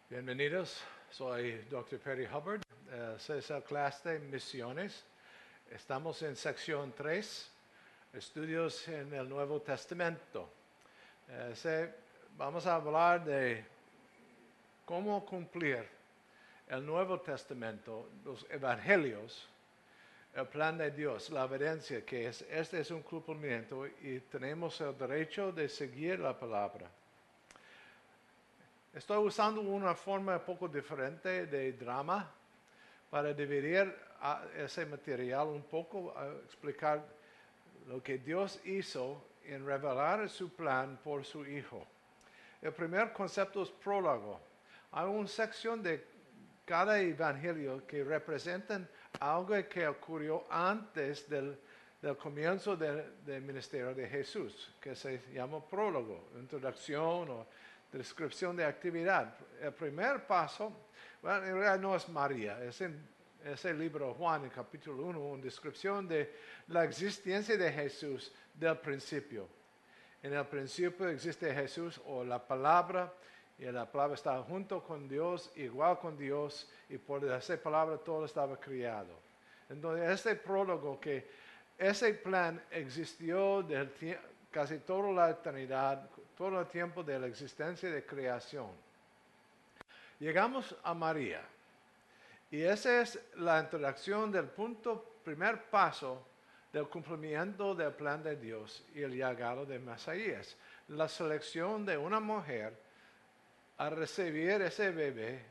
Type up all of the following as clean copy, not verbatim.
Bienvenidos, soy Dr. Perry Hubbard, es la clase de misiones. Estamos en sección 3, estudios en el Nuevo Testamento. Vamos a hablar de cómo cumplir el Nuevo Testamento, los evangelios, el plan de Dios, la evidencia que este es un cumplimiento y tenemos el derecho de seguir la palabra. Estoy usando una forma un poco diferente de drama para dividir ese material un poco, explicar lo que Dios hizo en revelar su plan por su Hijo. El primer concepto es prólogo. Hay una sección de cada evangelio que representan algo que ocurrió antes del comienzo del ministerio de Jesús, que se llama prólogo, introducción o descripción de actividad. El primer paso, bueno, en realidad no es María, es en ese libro Juan, en capítulo 1, una descripción de la existencia de Jesús del principio. En el principio existe Jesús o la palabra, y la palabra estaba junto con Dios, igual con Dios, y por esa palabra todo estaba creado. Entonces, este prólogo que ese plan existió casi toda la eternidad, todo el tiempo de la existencia de creación. Llegamos a María, y esa es la introducción del primer paso del cumplimiento del plan de Dios y el llegado de Mesías. La selección de una mujer a recibir ese bebé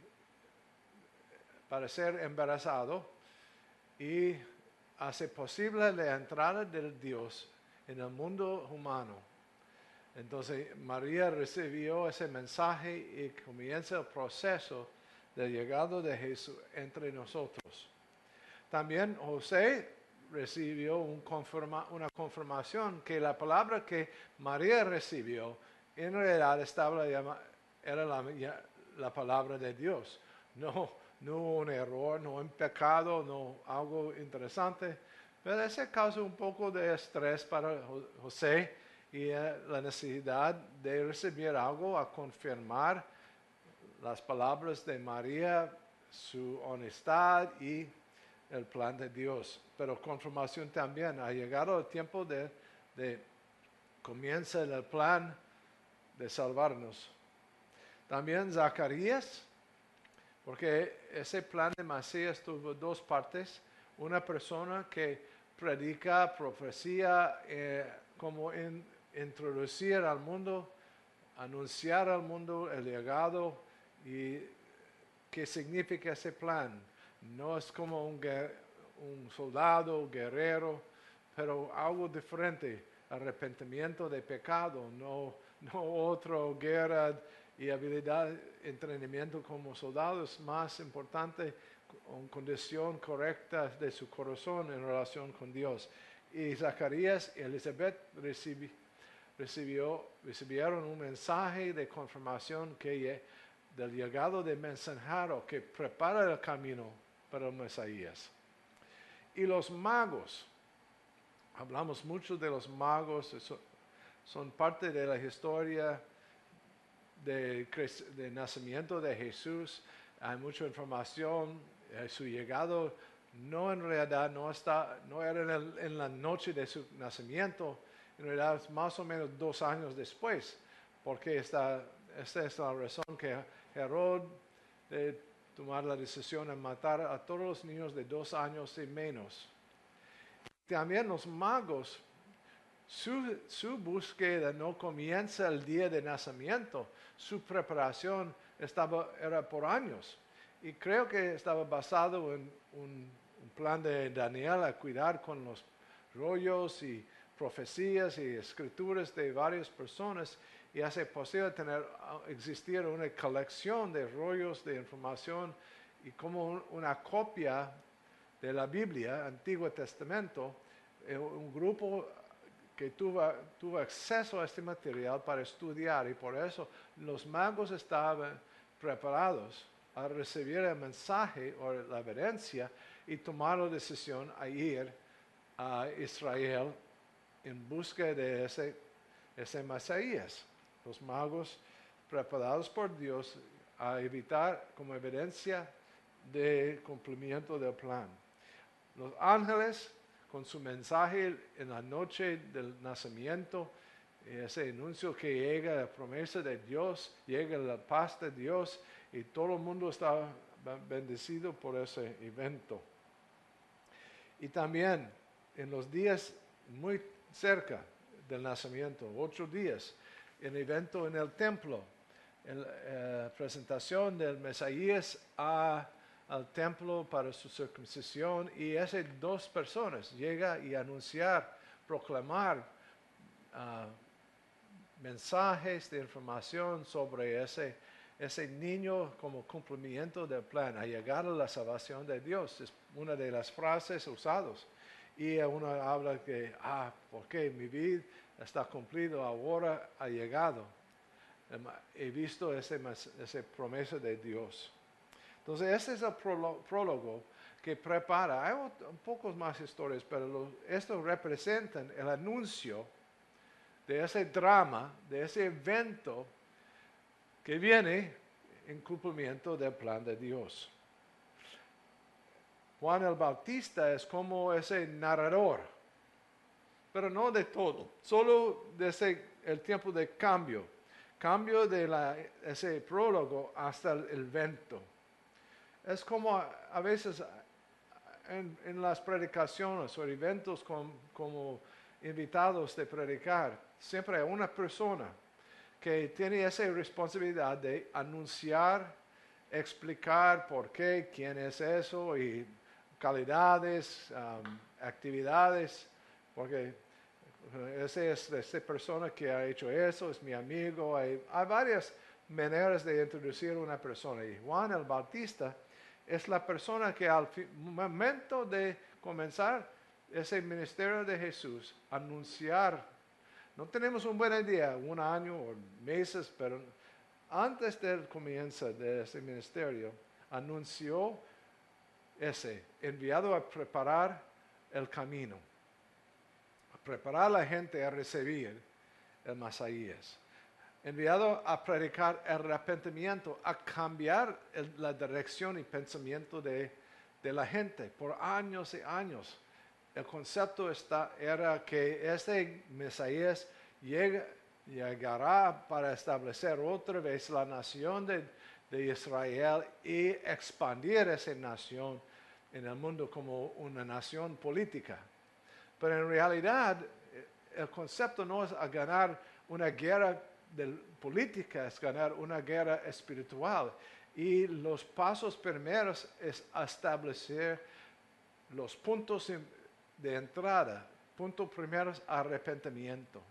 para ser embarazado y hace posible la entrada de Dios en el mundo humano. Entonces María recibió ese mensaje y comienza el proceso del llegado de Jesús entre nosotros. También José recibió una confirmación que la palabra que María recibió en realidad era la palabra de Dios. No un error, no un pecado, no algo interesante. Pero eso causa un poco de estrés para José y la necesidad de recibir algo a confirmar las palabras de María, su honestidad y el plan de Dios. Pero confirmación también, ha llegado el tiempo de comienza el plan de salvarnos. También Zacarías, porque ese plan de Mesías tuvo dos partes. Una persona que predica, profecía, como introducir al mundo, anunciar al mundo el legado y qué significa ese plan. No es como un soldado, guerrero, pero algo diferente, arrepentimiento de pecado, no otra guerra y habilidad, entrenamiento como soldado es más importante, una condición correcta de su corazón en relación con Dios. Y Zacarías y Elizabeth recibieron un mensaje de confirmación del llegado del mensajero que prepara el camino para el Mesías. Y los magos, hablamos mucho de los magos, son parte de la historia de nacimiento de Jesús. Hay mucha información. Su llegado en realidad no era en la noche de su nacimiento, en realidad es más o menos 2 años después, porque esta es la razón que Herod tomar la decisión de matar a todos los niños de 2 años y menos. También los magos, su búsqueda no comienza el día de nacimiento, su preparación era por años. Y creo que estaba basado en un plan de Daniel a cuidar con los rollos y profecías y escrituras de varias personas y hace posible existir una colección de rollos de información y como una copia de la Biblia, Antiguo Testamento, un grupo que tuvo acceso a este material para estudiar y por eso los magos estaban preparados a recibir el mensaje o la evidencia y tomar la decisión a ir a Israel en busca de ese Mesías. Los magos preparados por Dios a evitar como evidencia de cumplimiento del plan. Los ángeles, con su mensaje en la noche del nacimiento, ese anuncio que llega la promesa de Dios, llega la paz de Dios y todo el mundo está bendecido por ese evento. Y también en los días muy cerca del nacimiento, 8 días, el evento en el templo, la presentación del Mesías al templo para su circuncisión, y esas 2 personas llegan y anunciar, proclamar mensajes de información sobre ese niño como cumplimiento del plan, a llegar a la salvación de Dios. Es una de las frases usadas. Y uno habla que, porque mi vida está cumplido, ahora ha llegado. He visto esa promesa de Dios. Entonces, ese es el prólogo que prepara. Hay un poco más historias, pero esto representa el anuncio de ese drama, de ese evento que viene en cumplimiento del plan de Dios. Juan el Bautista es como ese narrador, pero no de todo, solo desde el tiempo de cambio de ese prólogo hasta el evento. Es como a veces en las predicaciones o eventos como invitados de predicar, siempre hay una persona que tiene esa responsabilidad de anunciar, explicar por qué, quién es eso y calidades, actividades, porque esa persona que ha hecho eso es mi amigo. Hay varias maneras de introducir a una persona, y Juan el Bautista es la persona que al momento de comenzar ese ministerio de Jesús, anunciar. No tenemos un buen día, un año o meses, pero antes del comienzo de ese ministerio, anunció enviado a preparar el camino, a preparar a la gente a recibir el Mesías, enviado a predicar el arrepentimiento, a cambiar la dirección y pensamiento de la gente por años y años. El concepto era que este Mesías llegará para establecer otra vez la nación de Israel y expandir esa nación en el mundo como una nación política. Pero en realidad el concepto no es a ganar una guerra política, es ganar una guerra espiritual. Y los pasos primeros es establecer los puntos de entrada. Punto primero es arrepentimiento.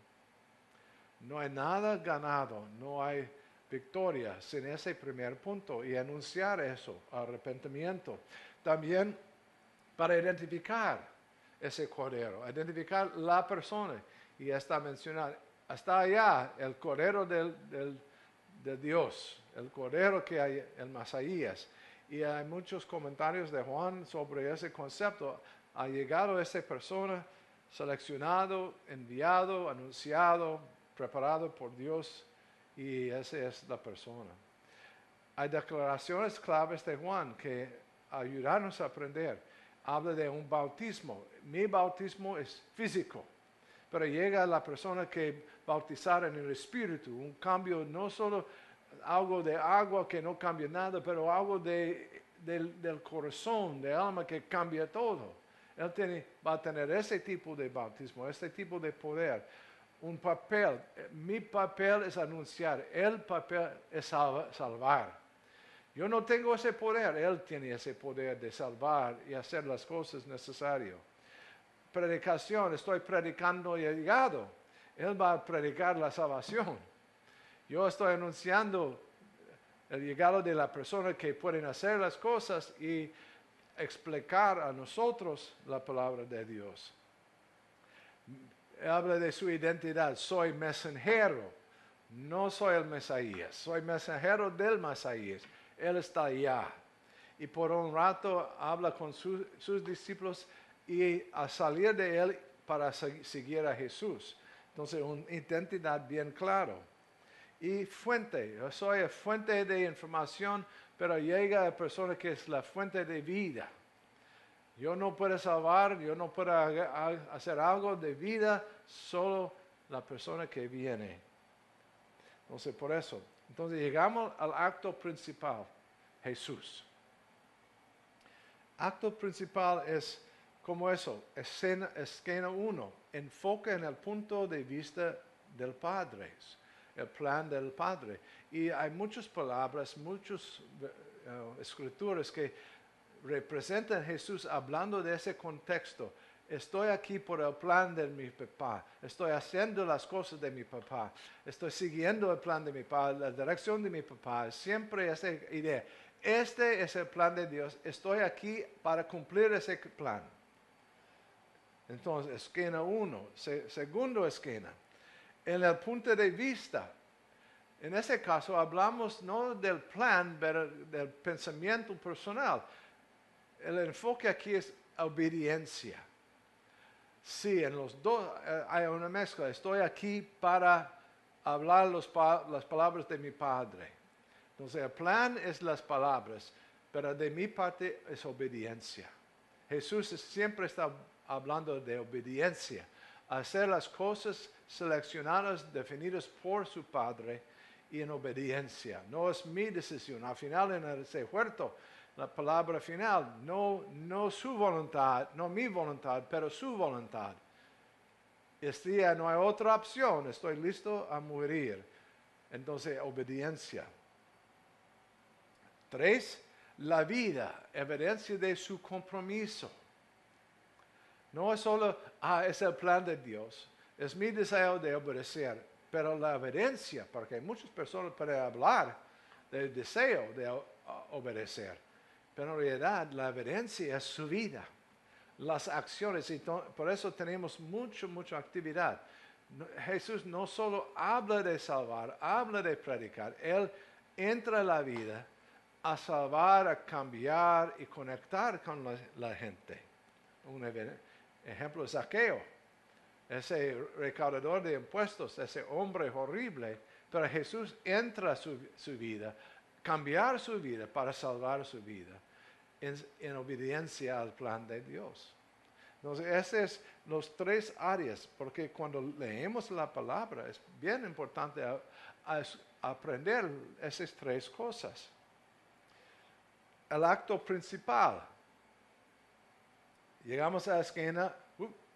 No hay nada ganado, no hay victoria sin ese primer punto, y anunciar eso, arrepentimiento. También para identificar ese cordero, identificar la persona, y está mencionado, hasta allá el cordero de Dios, el cordero que hay, el Mesías. Y hay muchos comentarios de Juan sobre ese concepto. Ha llegado esa persona, seleccionado, enviado, anunciado, preparado por Dios, y esa es la persona. Hay declaraciones claves de Juan que ayudarnos a aprender. Habla de un bautismo. Mi bautismo es físico, pero llega la persona que bautizar en el Espíritu, un cambio, no solo algo de agua que no cambia nada, pero algo del corazón, del alma, que cambia todo. Él va a tener ese tipo de bautismo, ese tipo de poder. Un papel, mi papel es anunciar, el papel es salvar. Yo no tengo ese poder, Él tiene ese poder de salvar y hacer las cosas necesarias. Predicación, estoy predicando y he llegado. Él va a predicar la salvación. Yo estoy anunciando el llegado de la persona que pueden hacer las cosas y explicar a nosotros la palabra de Dios. Habla de su identidad. Soy mensajero, no soy el Mesías. Soy mensajero del Mesías. Él está allá. Y por un rato habla con sus discípulos, y a salir de él para seguir a Jesús. Entonces, una identidad bien clara. y fuente. Yo soy la fuente de información, pero llega la persona que es la fuente de vida. Yo no puedo salvar, yo no puedo hacer algo de vida, solo la persona que viene. Entonces, por eso. Entonces, llegamos al acto principal, Jesús. Acto principal es como eso, esquina 1, enfoca en el punto de vista del Padre, el plan del Padre. Y hay muchas palabras, muchas escrituras que representan a Jesús hablando de ese contexto. Estoy aquí por el plan de mi papá. Estoy haciendo las cosas de mi papá. Estoy siguiendo el plan de mi papá, la dirección de mi papá. Siempre esa idea. Este es el plan de Dios. Estoy aquí para cumplir ese plan. Entonces, esquina 1. Segundo esquina. En el punto de vista. En ese caso hablamos no del plan, pero del pensamiento personal. El enfoque aquí es obediencia. Sí, en los dos hay una mezcla. Estoy aquí para hablar las palabras de mi Padre. Entonces, el plan es las palabras, pero de mi parte es obediencia. Jesús siempre está hablando de obediencia, hacer las cosas seleccionadas, definidas por su Padre y en obediencia. No es mi decisión. Al final, en ese huerto, la palabra final, no su voluntad, no mi voluntad, pero su voluntad. Este día no hay otra opción, estoy listo a morir. Entonces, obediencia. 3, la vida, evidencia de su compromiso. No es solo, es el plan de Dios, es mi deseo de obedecer, pero la evidencia, porque muchas personas pueden hablar del deseo de obedecer, pero en realidad la evidencia es su vida, las acciones, y por eso tenemos mucha actividad. Jesús no solo habla de salvar, habla de predicar, Él entra en la vida a salvar, a cambiar y conectar con la gente. Un ejemplo es Zaqueo, ese recaudador de impuestos, ese hombre horrible, pero Jesús entra a su vida, cambiar su vida para salvar su vida en obediencia al plan de Dios. Entonces, esas son las 3 áreas, porque cuando leemos la palabra es bien importante aprender esas 3 cosas. El acto principal. Llegamos a la esquina.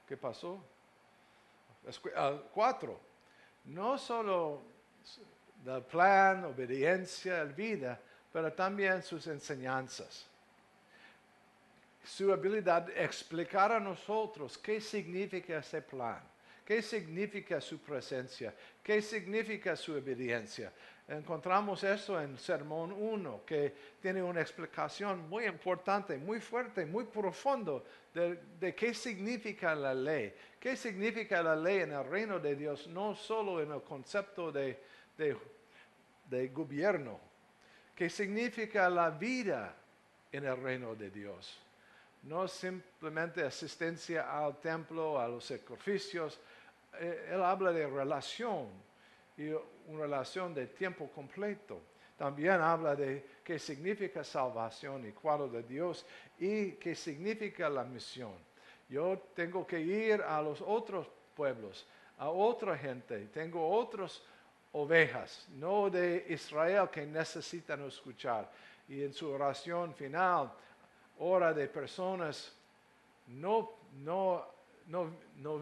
¿Qué pasó? 4. No solo del plan, obediencia, vida, pero también sus enseñanzas. Su habilidad de explicar a nosotros qué significa ese plan, qué significa su presencia, qué significa su obediencia. Encontramos eso en Sermón 1, que tiene una explicación muy importante, muy fuerte, muy profundo de qué significa la ley. Qué significa la ley en el reino de Dios, no solo en el concepto de gobierno. Qué significa la vida en el reino de Dios. No simplemente asistencia al templo, a los sacrificios. Él habla de relación y una relación de tiempo completo. También habla de qué significa salvación y cuadro de Dios y qué significa la misión. Yo tengo que ir a los otros pueblos, a otra gente. Tengo otras ovejas, no de Israel que necesitan escuchar. Y en su oración final, ora de personas no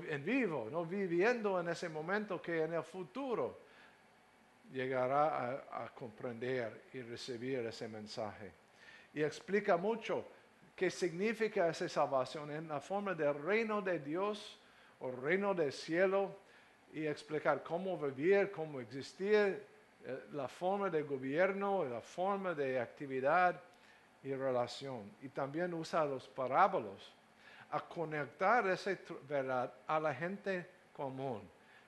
en vivo, no viviendo en ese momento, que en el futuro llegará a comprender y recibir ese mensaje. Y explica mucho qué significa esa salvación en la forma del reino de Dios o reino del cielo, y explicar cómo vivir, cómo existir, la forma de gobierno, la forma de actividad y relación. Y también usa los parábolos a conectar esa verdad a la gente común.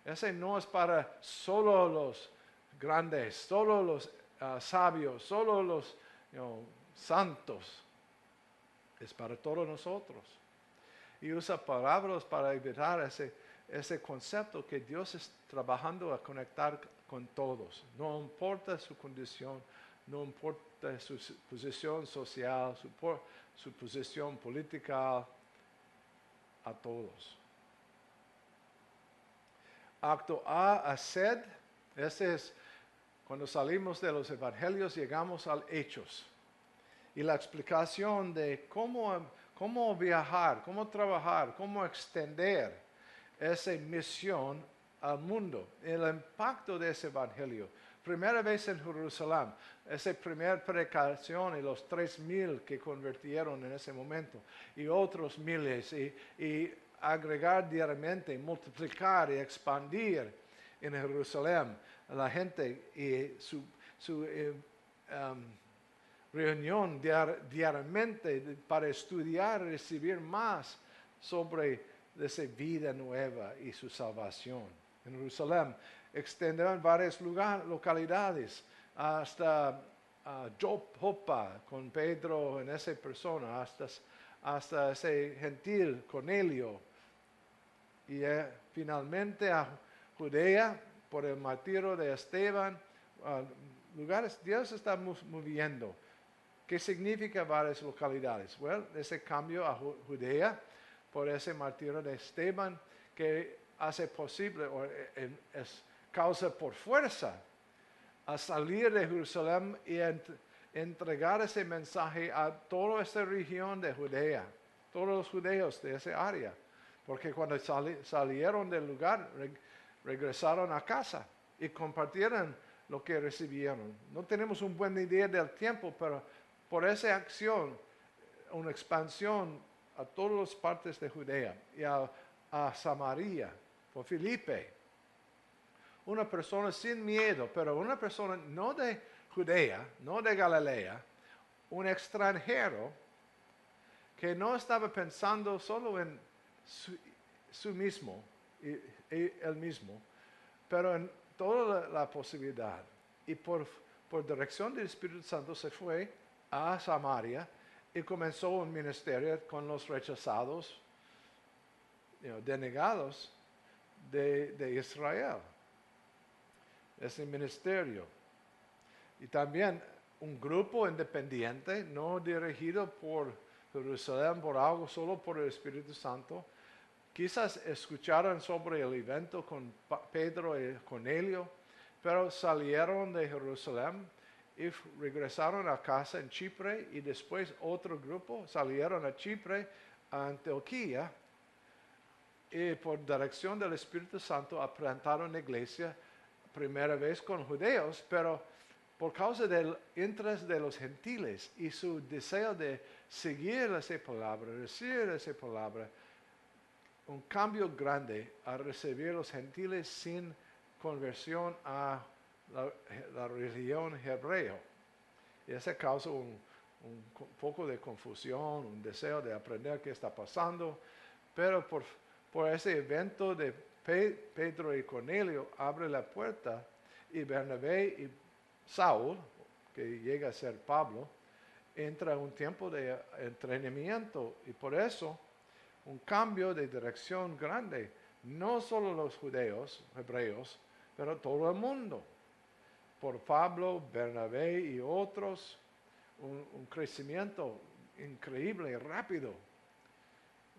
Ese no es para solo los grandes, solo los sabios, solo los santos. Es para todos nosotros. Y usa parábolas para evitar ese concepto que Dios es trabajando a conectar con todos. No importa su condición, no importa su posición social, su posición política, a todos. Acto A, haced. Ese es cuando salimos de los evangelios, llegamos al Hechos. Y la explicación de cómo viajar, cómo trabajar, cómo extender esa misión al mundo. El impacto de ese evangelio. Primera vez en Jerusalén, esa primera predicación y los 3,000 que convirtieron en ese momento. Y otros miles. Y agregar diariamente, multiplicar y expandir en Jerusalén a la gente y su reunión diariamente para estudiar y recibir más sobre esa vida nueva y su salvación. En Jerusalén extendieron varias localidades hasta Joppa con Pedro en esa persona, hasta ese gentil Cornelio y finalmente a Judea por el martirio de Esteban. Lugares, Dios está moviendo. ¿Qué significa varias localidades? Bueno, ese cambio a Judea por ese martirio de Esteban que hace posible o es causa por fuerza a salir de Jerusalén y entregar ese mensaje a toda esa región de Judea, todos los judeos de esa área, porque cuando salieron del lugar regresaron a casa y compartieron lo que recibieron. No tenemos una buena idea del tiempo, pero por esa acción, una expansión a todas las partes de Judea y a Samaria, por Filipe. Una persona sin miedo, pero una persona no de Judea, no de Galilea, un extranjero que no estaba pensando solo en su mismo, y él mismo, pero en toda la posibilidad. Y por dirección del Espíritu Santo se fue a Samaria y comenzó un ministerio con los rechazados, denegados de Israel. Ese ministerio. Y también un grupo independiente, no dirigido por Jerusalén, por algo, solo por el Espíritu Santo. Quizás escucharon sobre el evento con Pedro y Cornelio, pero salieron de Jerusalén y regresaron a casa en Chipre y después otro grupo salieron a Chipre, a Antioquía, y por dirección del Espíritu Santo plantaron la iglesia primera vez con judeos, pero por causa del interés de los gentiles y su deseo de seguir esa palabra, recibir esa palabra, un cambio grande a recibir los gentiles sin conversión a la religión hebrea. Y eso causa un poco de confusión, un deseo de aprender qué está pasando, pero por ese evento de Pedro y Cornelio abre la puerta y Bernabé y Saúl, que llega a ser Pablo, entra en un tiempo de entrenamiento y por eso un cambio de dirección grande, no solo los judeos, hebreos, pero todo el mundo. Por Pablo, Bernabé y otros, un crecimiento increíble y rápido.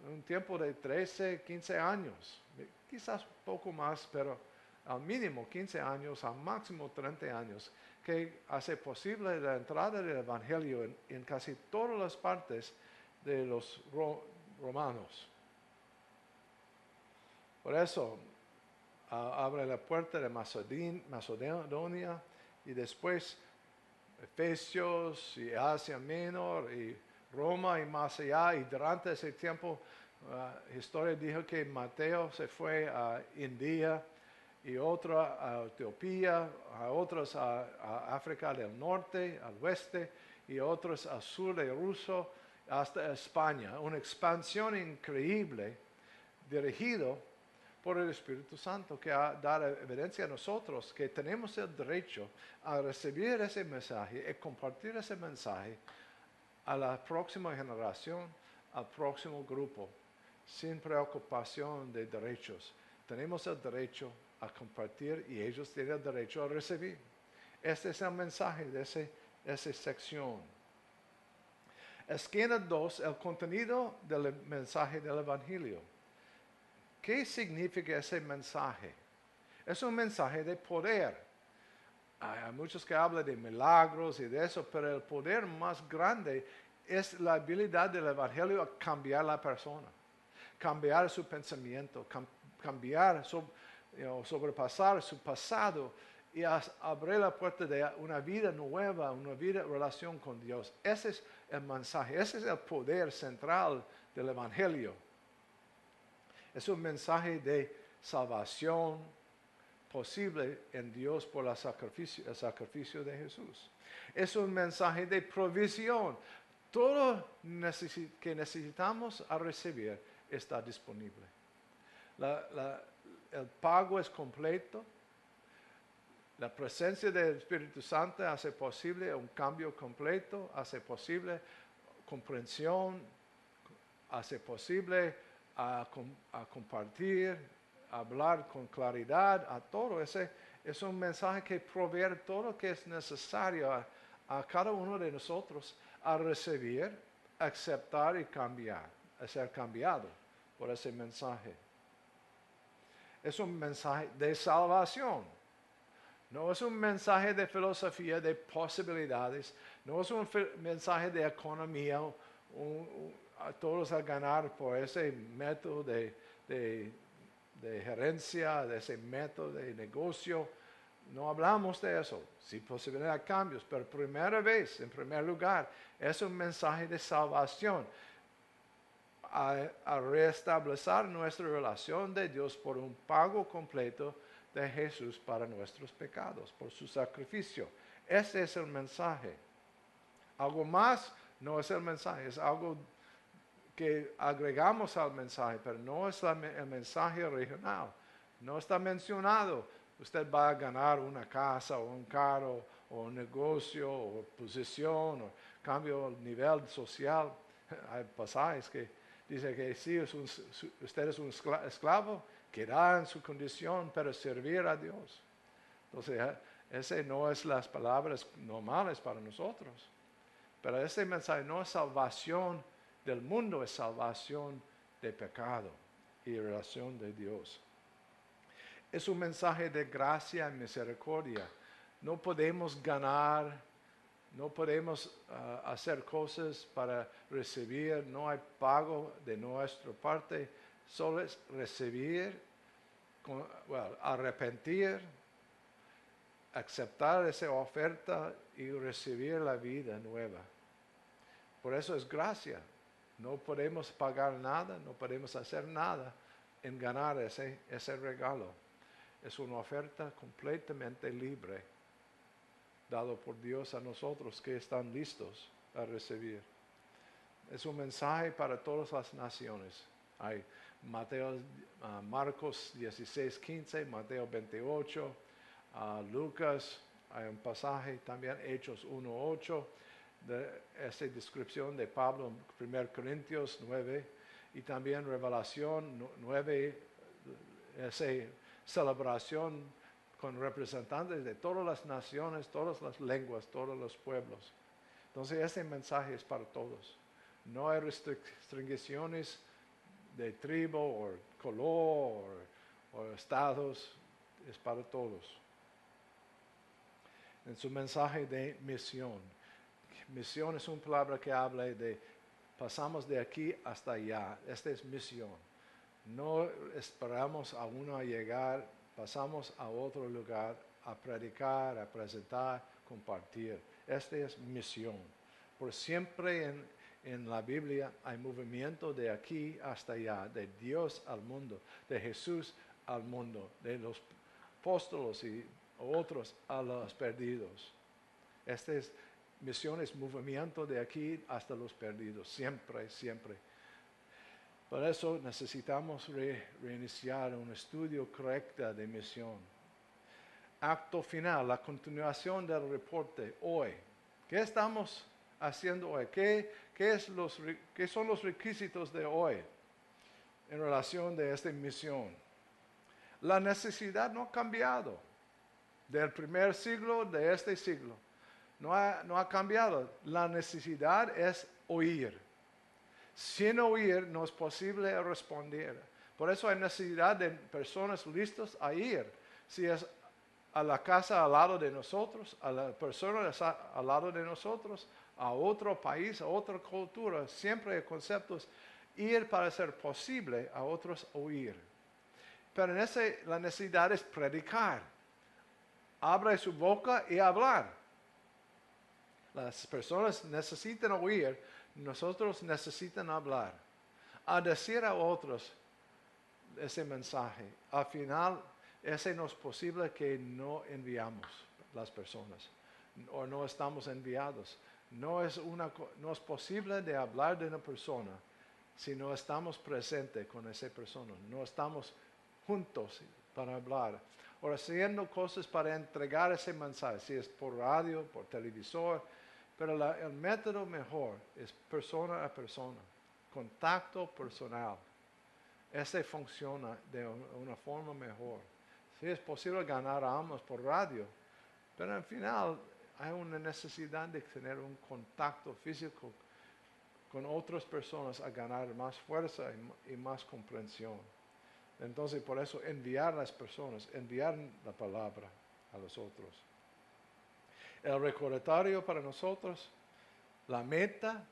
Un tiempo de 13, 15 años, quizás un poco más, pero al mínimo 15 años, al máximo 30 años, que hace posible la entrada del Evangelio en casi todas las partes de los romanos. Por eso abre la puerta de Macedonia y después Efesios y Asia Menor y Roma y más allá. Y durante ese tiempo, la historia dijo que Mateo se fue a India y otro a Etiopía, a otros a África del Norte, al oeste, y otros al sur de Rusia, hasta España. Una expansión increíble dirigido por el Espíritu Santo que da evidencia a nosotros que tenemos el derecho a recibir ese mensaje y compartir ese mensaje a la próxima generación, al próximo grupo, sin preocupación de derechos. Tenemos el derecho a compartir y ellos tienen el derecho a recibir. Este es el mensaje de esa sección. Esquina 2, el contenido del mensaje del Evangelio. ¿Qué significa ese mensaje? Es un mensaje de poder. Hay muchos que hablan de milagros y de eso, pero el poder más grande es la habilidad del Evangelio a cambiar la persona, cambiar su pensamiento, cambiar, sobrepasar su pasado y abrir la puerta de una vida nueva, una vida en relación con Dios. Ese es el mensaje, ese es el poder central del Evangelio. Es un mensaje de salvación posible en Dios por el sacrificio de Jesús. Es un mensaje de provisión. Todo que necesitamos a recibir está disponible. El pago es completo. La presencia del Espíritu Santo hace posible un cambio completo, hace posible comprensión, hace posible a compartir, hablar con claridad a todo. Ese es un mensaje que provee todo lo que es necesario a cada uno de nosotros a recibir, aceptar y cambiar, a ser cambiado por ese mensaje. Es un mensaje de salvación. No es un mensaje de filosofía, de posibilidades. No es un mensaje de economía, a todos a ganar por ese método de gerencia, de ese método de negocio. No hablamos de eso. Sí, posibilidad de cambios, pero primera vez, en primer lugar, es un mensaje de salvación. A restablecer nuestra relación de Dios por un pago completo de Jesús para nuestros pecados, por su sacrificio. Ese es el mensaje. Algo más no es el mensaje, es algo que agregamos al mensaje, pero no es el mensaje original. No está mencionado. Usted va a ganar una casa o un carro o un negocio o posición o cambio el nivel social. Hay pasajes que dicen que si usted es un esclavo, queda en su condición para servir a Dios. Entonces, ese no es las palabras normales para nosotros. Pero ese mensaje no es salvación del mundo, es salvación de pecado y relación de Dios. Es un mensaje de gracia y misericordia. No podemos ganar, no podemos hacer cosas para recibir, no hay pago de nuestra parte, solo es recibir, arrepentir, aceptar esa oferta y recibir la vida nueva. Por eso es gracia. No podemos pagar nada, no podemos hacer nada en ganar ese regalo. Es una oferta completamente libre, dado por Dios a nosotros que están listos a recibir. Es un mensaje para todas las naciones. Hay Marcos 16:15, Mateo 28, Lucas, hay un pasaje también, Hechos 1:8, de esa descripción de Pablo en 1 Corintios 9, y también Revelación 9, esa celebración con representantes de todas las naciones, todas las lenguas, todos los pueblos. Entonces este mensaje es para todos. No hay restricciones de tribu o color o estados, es para todos. En su mensaje de misión. Misión es una palabra que habla de pasamos de aquí hasta allá. Esta es misión. No esperamos a uno a llegar, pasamos a otro lugar a predicar, a presentar, compartir. Esta es misión. Por siempre en la Biblia hay movimiento de aquí hasta allá, de Dios al mundo, de Jesús al mundo, de los apóstoles y otros a los perdidos. Esta es misión, es movimiento de aquí hasta los perdidos, siempre, siempre. Por eso necesitamos reiniciar un estudio correcto de misión. Acto final, la continuación del reporte hoy. ¿Qué estamos haciendo hoy? ¿Qué son los requisitos de hoy en relación de esta misión? La necesidad no ha cambiado del primer siglo, de este siglo. No ha cambiado. La necesidad es oír. Sin oír no es posible responder. Por eso hay necesidad de personas listas a ir. Si es a la casa al lado de nosotros, a la persona al lado de nosotros, a otro país, a otra cultura, siempre el concepto es ir para hacer posible a otros oír. Pero la necesidad es predicar. Abre su boca y hablar. Las personas necesitan oír, nosotros necesitamos hablar. A decir a otros ese mensaje. Al final, ese no es posible que no enviamos las personas. O no estamos enviados. No es posible de hablar de una persona si no estamos presentes con esa persona. No estamos juntos para hablar. O haciendo cosas para entregar ese mensaje. Si es por radio, por televisor. Pero el método mejor es persona a persona. Contacto personal. Ese funciona de una forma mejor. Sí es posible ganar almas por radio, pero al final hay una necesidad de tener un contacto físico con otras personas a ganar más fuerza y más comprensión. Entonces, por eso enviar a las personas, enviar la palabra a los otros. El recordatorio para nosotros, la meta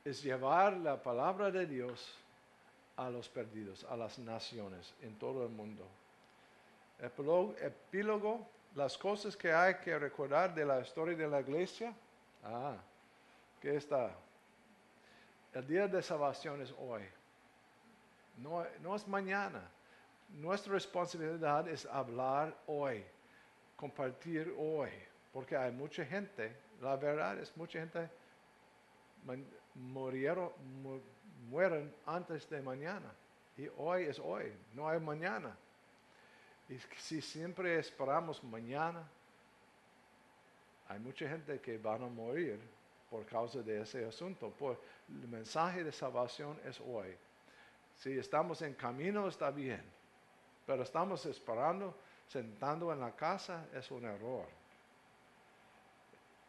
es llevar la palabra de Dios a los perdidos, a las naciones en todo el mundo. Epílogo, las cosas que hay que recordar de la historia de la iglesia. ¿Qué está? El día de salvación es hoy. No es mañana. Nuestra responsabilidad es hablar hoy, compartir hoy, porque hay mucha gente, la verdad es mucha gente mueren antes de mañana. Y hoy es hoy, no hay mañana. Y si siempre esperamos mañana, hay mucha gente que van a morir por causa de ese asunto. El mensaje de salvación es hoy. Si estamos en camino está bien, pero estamos esperando, sentando en la casa, es un error.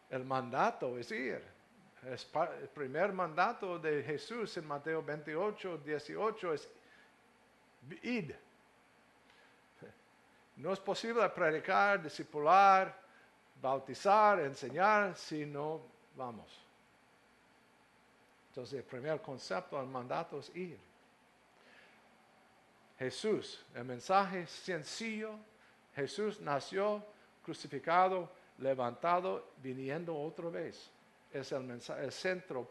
El mandato es ir. El primer mandato de Jesús en Mateo 28, 18 es id. No es posible predicar, discipular, bautizar, enseñar si no vamos. Entonces el primer concepto del mandato es ir. Jesús, el mensaje sencillo, Jesús nació crucificado, levantado, viniendo otra vez. Es el mensaje, el centro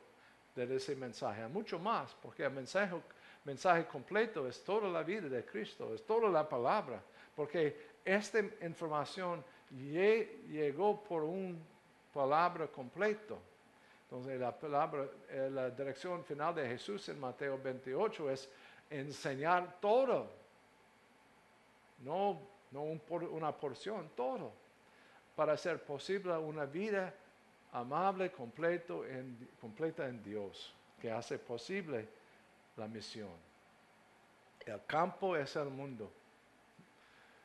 de ese mensaje. Hay mucho más, porque el mensaje completo es toda la vida de Cristo, es toda la palabra, porque esta información llegó por una palabra completa. Entonces la dirección final de Jesús en Mateo 28 es enseñar todo, no una porción, todo, para hacer posible una vida amable, completa en Dios, que hace posible la misión. El campo es el mundo.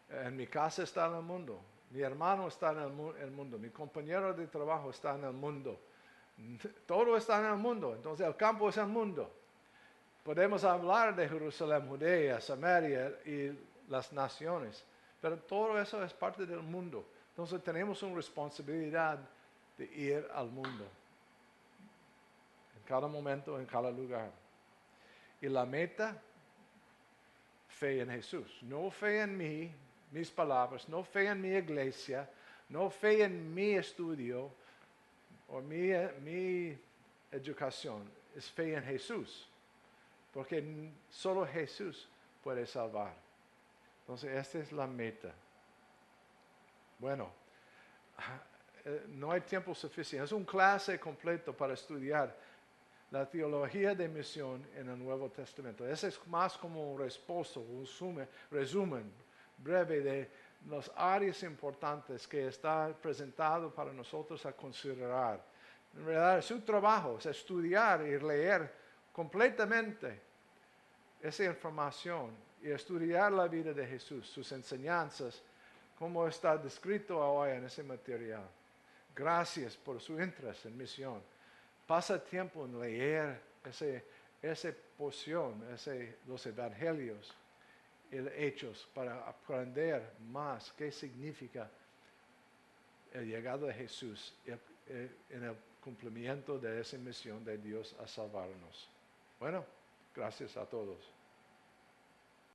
En mi casa está en el mundo. Mi hermano está en el mundo. Mi compañero de trabajo está en el mundo. Todo está en el mundo. Entonces el campo es el mundo. Podemos hablar de Jerusalén, Judea, Samaria y las naciones. Pero todo eso es parte del mundo. Entonces tenemos una responsabilidad de ir al mundo. En cada momento, en cada lugar. Y la meta, fe en Jesús. No fe en mí, mis palabras, no fe en mi iglesia, no fe en mi estudio o mi educación. Es fe en Jesús. Porque solo Jesús puede salvar. Entonces, esta es la meta. Bueno, no hay tiempo suficiente. Es una clase completa para estudiar la teología de misión en el Nuevo Testamento. Ese es más como un resumen breve de las áreas importantes que está presentado para nosotros a considerar. En realidad, su trabajo es estudiar y leer completamente esa información y estudiar la vida de Jesús, sus enseñanzas, como está descrito ahora en ese material. Gracias por su interés en misión. Pasa tiempo en leer esa porción, los evangelios y los hechos para aprender más qué significa el llegado de Jesús en el cumplimiento de esa misión de Dios a salvarnos. Bueno, gracias a todos.